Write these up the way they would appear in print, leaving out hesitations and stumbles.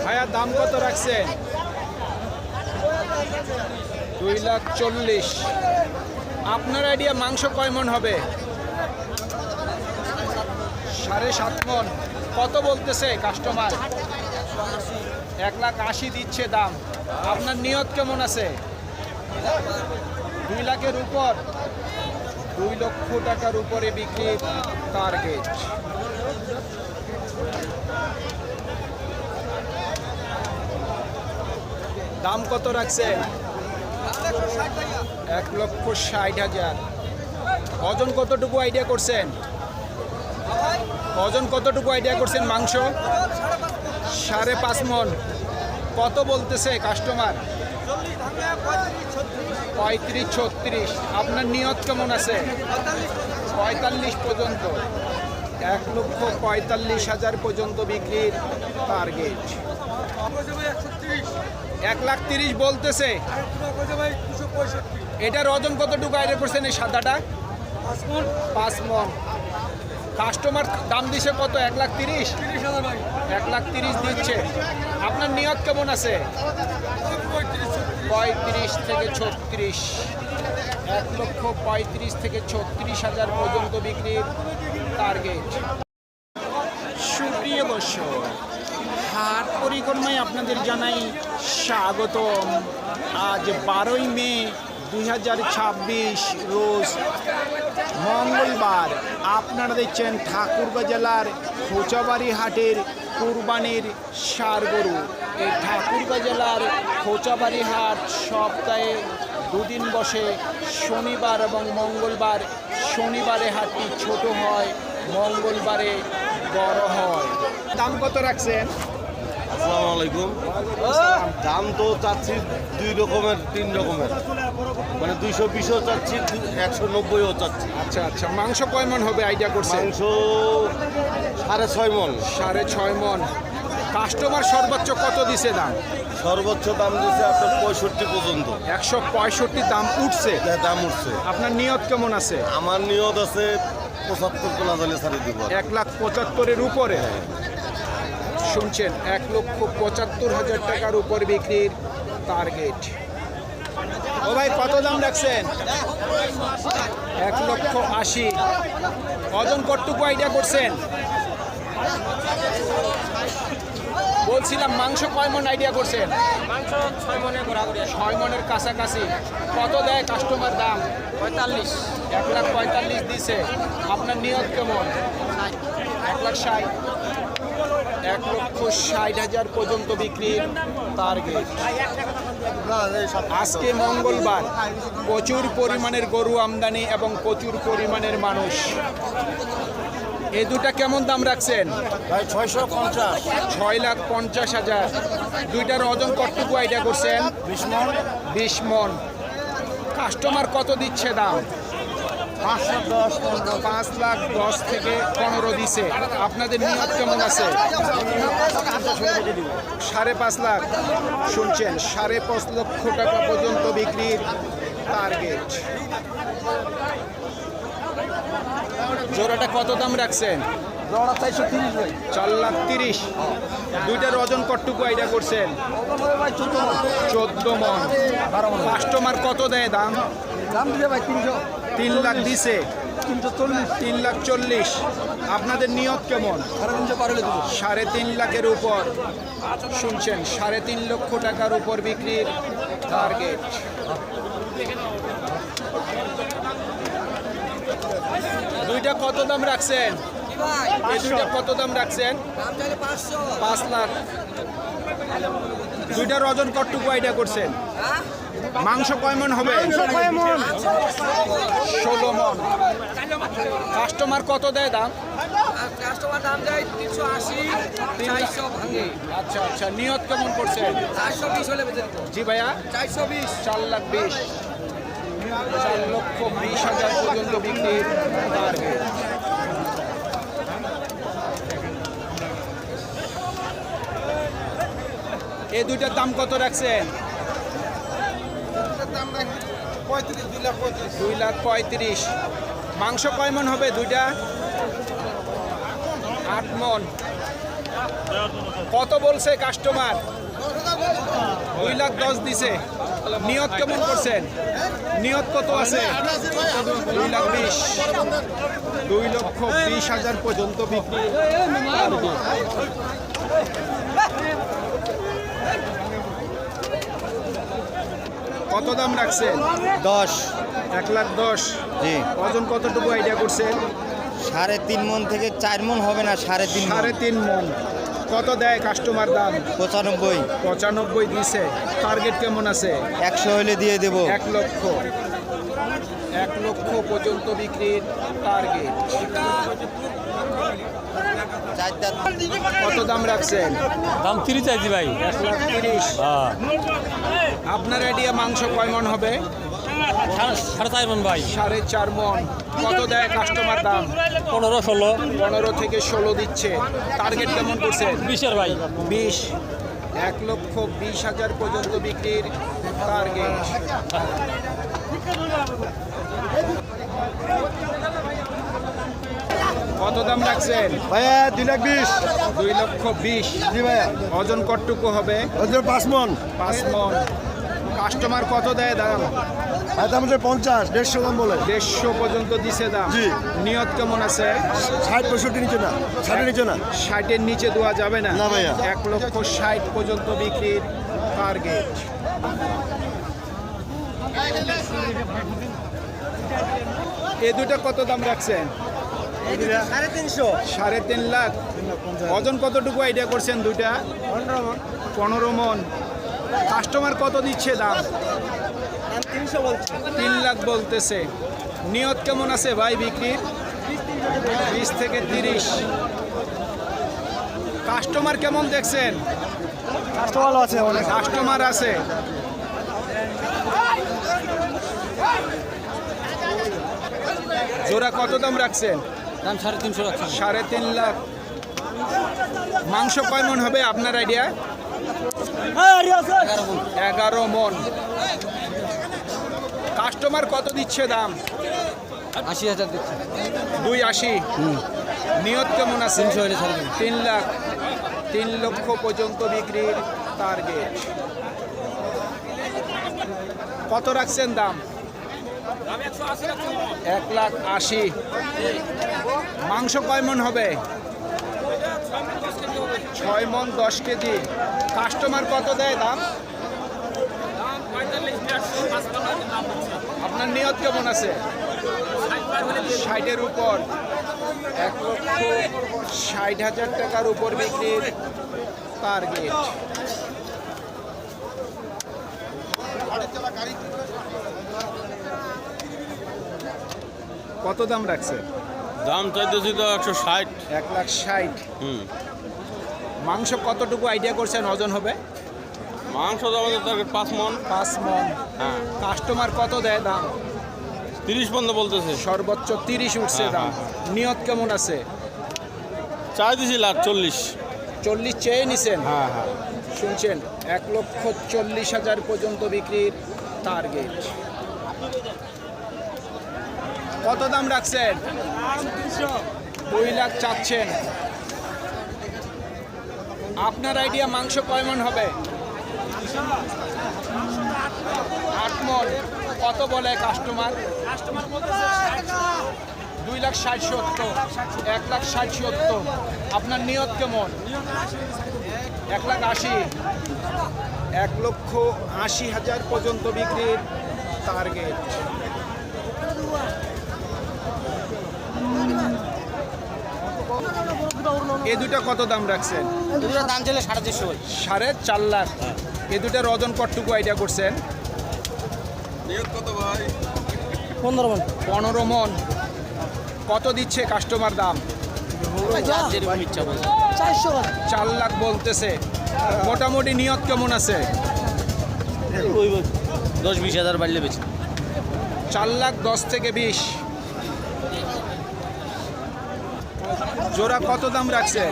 ভাইয়া দাম কত রাখছেন? 2,40,000। আপনার আইডিয়া মাংস কয় মন হবে? 7.5 মন। কত বলতেছে কাস্টমার? 1,80,000 দিচ্ছে দাম। আপনার নিয়ত কেমন আছে? 2 লাখের উপর, 2 লক্ষ টাকার উপরে বিক্রির টার্গেট। দাম কত রাখছেন? 1,60,000। ওজন কতটুকু আইডিয়া করছেন? ওজন কতটুকু আইডিয়া করছেন মাংস? 5.5 মন। কত বলতেছে কাস্টমার? 35-36। আপনার নিয়ত কেমন আছে? 45 পর্যন্ত। 1,45,000 পর্যন্ত বিক্রির টার্গেট। 1,30,000 বলতেছে। এটার ওজন কতটুকু আইডিয়া করছেন এই সাদাটা? 5 মন। কাস্টমার দাম দিছে কত? 1,30,000। 1,30,000 দিচ্ছে। আপনার নিয়ত কেমন আছে? 35 থেকে 36। 1,35,000 থেকে 36,000 পর্যন্ত বিক্রির টার্গেট। সুপ্রিয় দর্শক, হাট পরিক্রমায় আপনাদের জানাই স্বাগতম। আজ 12ই মে 2026 রোজ মঙ্গলবার। আপনারা দেখছেন ঠাকুরগাঁ জেলার খোঁচাবাড়ি হাটের কুরবানির ষাঁড় গরু। এই ঠাকুরগাঁ জেলার খোঁচাবাড়ি হাট সপ্তাহে 2 দিন বসে, শনিবার এবং মঙ্গলবার। শনিবারে হাটটি ছোট হয়, মঙ্গলবারে বড় হয়। দাম কত রাখছেন? আসসালামু আলাইকুম। দাম তো চাচ্ছি 2 রকমের 3 রকমের, মানে 220ও চাচ্ছি, 190ও চাচ্ছি। আচ্ছা আচ্ছা। মাংস কয় মন হবে আইডিয়া করছেন? মাংস 6.5 মন। 6.5 মন। কাস্টমার সর্বোচ্চ কত দিছে দাম? সর্বোচ্চ দাম দিচ্ছে আপনার 65 পর্যন্ত। 165 দাম উঠছে। দাম উঠছে। আপনার নিয়ত কেমন আছে? আমার নিয়ত আছে 75 কোনা জালে ছাড়ি দিব। 1,75,000 উপরে। শুনছেন, 1,75,000 টাকার উপর বিক্রির টার্গেট। ও ভাই কত দাম রাখছেন? 1,80,000। ওজন কতটুকু আইডিয়া করছেন? বলছিলাম মাংস কয় মন আইডিয়া করছেন? মাংস 6 মনে ঘোরাঘুরি। 6 মনের কাছাকাছি। কত দেয় কাস্টমার দাম? 45। 1,45,000 দিছে। আপনার নিয়ত কেমন? 1,60,000। 1,60,000 পর্যন্ত বিক্রির টার্গেট। আজকে মঙ্গলবার, প্রচুর পরিমাণের গরু আমদানি এবং প্রচুর পরিমাণের মানুষ। এই দুটা কেমন দাম রাখছেন? ভাই 650। 6,50,000। দুইটার ওজন কতটুকু আইডিয়া করছেন? 20 মন। 20 মন। কাস্টমার কত দিচ্ছে দাম? 5,10,000 থেকে 15 দিছে। আপনাদের নিয়ত কেমন আছে? 5,50,000। শুনছেন, 5.5 লক্ষ টাকা পর্যন্ত বিক্রির টার্গেট। জোড়াটা কত দাম রাখছেন? 430 ভাই। 4,30,000। দুইটার ওজন কতটুকু আইডিয়া করছেন? 14 মন। কাস্টমার কত দেয় দাম? দাম দিছে ভাই 3 লাখ দিছে। 3,40,000। আপনাদের নিয়ত কেমন? 3.5 লাখের উপর। শুনছেন, 3.5 লক্ষ টাকার উপর বিক্রির টার্গেট। দুইটা কত দাম রাখছেন? এই দুইটা কত দাম রাখছেন? 5 লাখ। দুইটার ওজন কতটুকু আইডিয়া করছেন? মাংস কয় মন হবে? 16 মন। কাস্টমার কত দেয় দাম? কাস্টমার দাম দেয় 380, 400 ভাঙে। আচ্ছা আচ্ছা। নিয়ত কেমন করছেন? 420 হলে বেঁচে দেবো। জি ভাইয়া। 420। 4,20,000। 4,20,000 পর্যন্ত বিক্রির টার্গেট। এই দুইটার দাম কত রাখছেন? 2,35,000। মাংস কয় মন হবে দুইটা? 8 মন। কত বলছে কাস্টমার? 2,10,000 দিছে। নিয়ত কেমন করছেন? নিয়ত কত আছে? 2,20,000। 2,20,000 পর্যন্ত বিক্রি। কত দাম রাখছেন? 10। 1,10,000। জি। ওজন কতটুকু আইডিয়া করছেন? 3.5 মন থেকে 4 মন হবে না, 3.5 মন। 3.5 মন। কত দেয় কাস্টমার দাম? 95। 95 দিছে। টার্গেট কেমন আছে? 100 হলে দিয়ে দেব। 1 লক্ষ। 1 লক্ষ পর্যন্ত বিক্রির টার্গেট। কত দাম রাখছেন? দাম 30 চাইছি ভাই। 1,30,000। হ্যাঁ, আপনার আইডিয়া মাংস কয় মন হবে? 4.5 মন ভাই। 4.5 মন। কত দেয় কাস্টমার দাম? 15-16। 15 থেকে 16 দিচ্ছে। টার্গেট কেমন করছেন? 20 ভাই। 20। 1,20,000 পর্যন্ত বিক্রির টার্গেট। কত দাম রাখছেন? ভাইয়া 2,20,000। 2,20,000। জি ভাইয়া। ওজন কতটুকু হবে? 5 মন। 5 মন। কাস্টমার কত দেয় দাম? ভাই দাম হচ্ছে 50, 150 দাম বলে। 150 পর্যন্ত দিছে দাম। জি। নিয়ত কেমন আছে? 60-65 নিচে না, 60 নিচে না। 60-এর নিচে দেওয়া যাবে না। না ভাইয়া। 1,60,000 পর্যন্ত বিক্রির টার্গেট। এই দুটো কত দাম রাখছেন? 350। 3.5 ওজন কতটুকু আইডিয়া করছেন দুইটা? 15 মন। কাস্টমার কত দিচ্ছে দাম? 300 বলছি। 3 লাখ বলতেছে। নিয়ত কেমন আছে ভাই বিক্রির? 20 থেকে 30। কাস্টমার কেমন দেখছেন? ভালো আছে অনেক। কাস্টমার আছে। জোড়া কত দাম রাখছেন? দাম 350 রাখছি। 3.5 লাখ। মাংস কয় মন হবে আপনার আইডিয়া? 11 মন। কাস্টমার কত দিচ্ছে দাম? 80,000 দিচ্ছি। 2.80। নিয়ত কেমন আছে? 300 হলে ছাড়বেন। 3 লাখ। 3 লক্ষ পর্যন্ত বিক্রির টার্গেট। কত রাখছেন দাম? 1,80,000। মাংস কয় মন হবে? 6 মন 10 কেজি। কাস্টমার কত দেয় দাম? আপনার নিয়ত কেমন আছে? 60-এর উপর। 1,60,000 টাকার উপর বিক্রির টার্গেট। কত দাম রাখছে? দাম চাইতেছি তো 160। 1,60,000। হুম। মাংস কতটুকু আইডিয়া করছেন ওজন হবে? মাংস তো আমাদের টার্গেট 5 মন। 5 মন। হ্যাঁ। কাস্টমার কত দেয় দাম? 30 পর্যন্ত বলতেছে। সর্বোচ্চ 30 উঠছে হ্যাঁ, দাম। নিয়ত কেমন আছে? চাইতেছি 1,40,000। 40 চেয়ে নিছেন? হ্যাঁ হ্যাঁ। শুনছেন, 1,40,000 পর্যন্ত বিক্রির টার্গেট। কত দাম রাখছেন? 2 লাখ চাচ্ছেন। আপনার আইডিয়া মাংস কয় মন হবে? 8 মন। কত বলে কাস্টমার? 2,60,000, 1,60,000। আপনার নিয়ত কেমন? 1,80,000। 1,80,000 পর্যন্ত বিক্রির টার্গেট। এ দুটো কত দাম রাখছেন? দাম চলে 350। 4.5 লাখ। এ দুটার ওজন কতটুকু আইডিয়া করছেন? 15 মন। 15 মন। কত দিচ্ছে কাস্টমার দাম? 4 লাখ বলতেছে। মোটামুটি নিয়ত কেমন আছে? 10-20,000 বাড়লে বেশি। 4 লাখ 10 থেকে 20। জোড়া কত দাম রাখছেন?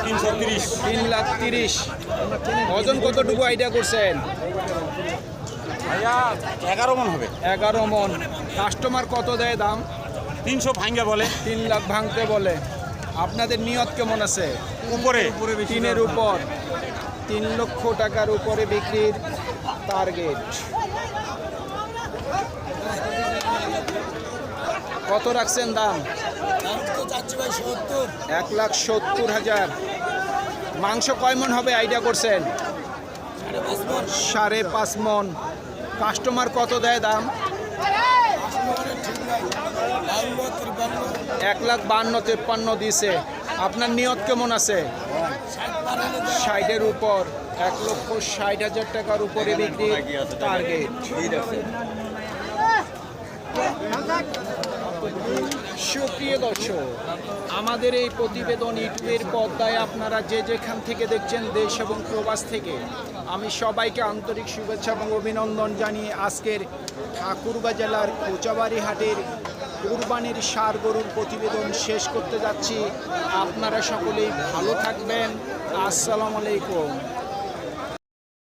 3,30,000। ওজন কতটুকু আইডিয়া করছেন? 11 মন হবে। 11 মন। কাস্টমার কত দেয় দাম? 300 ভাঙ্গা বলে। 3 লাখ ভাঙতে বলে। আপনাদের নিয়ত কেমন আছে? উপরে তিনের উপর 3 লক্ষ টাকার উপরে বিক্রির টার্গেট। কত রাখছেন দাম? 1,70,000। মাংস কয় মন হবে আইডিয়া করছেন? 5.5 মন। কাস্টমার কত দেয় দাম? 1,52,53 দিছে। আপনার নিয়ত কেমন আছে? 60-এর উপর। 1,60,000 টাকার উপরে বিক্রি টার্গেট। সুপ্রিয় দর্শক, আমাদের এই প্রতিবেদন ইউটিউবের পর্দায় আপনারা যে যেখান থেকে দেখছেন, দেশ এবং প্রবাস থেকে, আমি সবাইকে আন্তরিক শুভেচ্ছা এবং অভিনন্দন জানিয়ে আজকের ঠাকুরগাঁ জেলার কোচাবাড়ি হাটের কুরবানির ষাঁড় গরুর প্রতিবেদন শেষ করতে যাচ্ছি। আপনারা সকলেই ভালো থাকবেন। আসসালামু আলাইকুম।